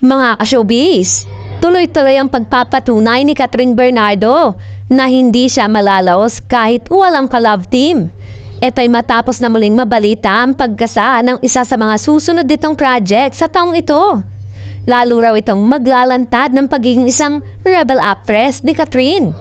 Mga ka-showbiz, tuloy-tuloy ang pagpapatunay ni Catherine Bernardo na hindi siya malalaos kahit walang ka-love team. Ito'y matapos na muling mabalita ang pagkasa ng isa sa mga susunod ditong project sa taong ito. Lalo raw itong maglalantad ng pagiging isang rebel actress ni Catherine.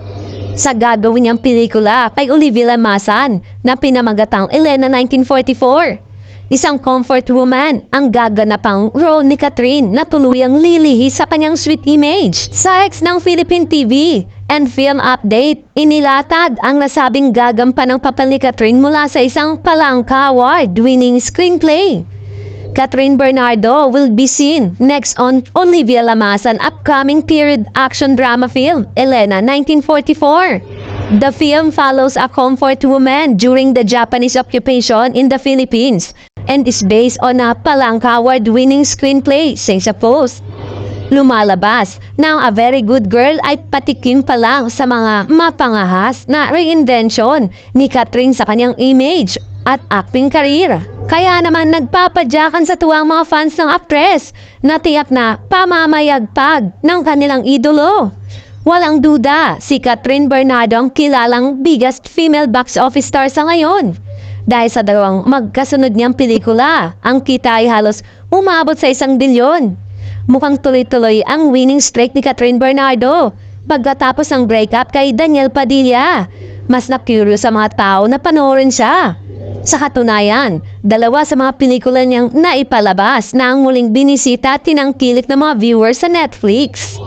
Sa gagawin niyang pelikula kay Olivia Lamasan na pinamagatang Elena 1944. Isang comfort woman ang gaganapang role ni Catherine na tuluyang lilihi sa kanyang sweet image. Sa ex ng Philippine TV and Film Update, inilatag ang nasabing gagampan ng papel ni Catherine mula sa isang Palangka Award-winning screenplay. Catherine Bernardo will be seen next on Olivia Lamasan upcoming period action drama film, Elena 1944. The film follows a comfort woman during the Japanese occupation in the Philippines and is based on a Palangka Award-winning screenplay, says a post. Lumalabas na A Very Good Girl ay patikim pa lang sa mga mapangahas na reinvention ni Catherine sa kanyang image at acting career. Kaya naman nagpapadyakan sa tuwang mga fans ng actress na tiyak na pamamayagpag ng kanilang idolo. Walang duda, si Catherine Bernardo ang kilalang biggest female box office star sa ngayon. Dahil sa dalawang magkasunod niyang pelikula, ang kita ay halos umabot sa 1 bilyon. Mukhang tuloy-tuloy ang winning streak ni Catherine Bernardo pagkatapos ng breakup kay Daniel Padilla. Mas na-curious sa mga tao na panoorin siya. Sa katunayan, 2 sa mga pelikula niyang naipalabas na ang muling binisita at tinangkilik ng mga viewers sa Netflix.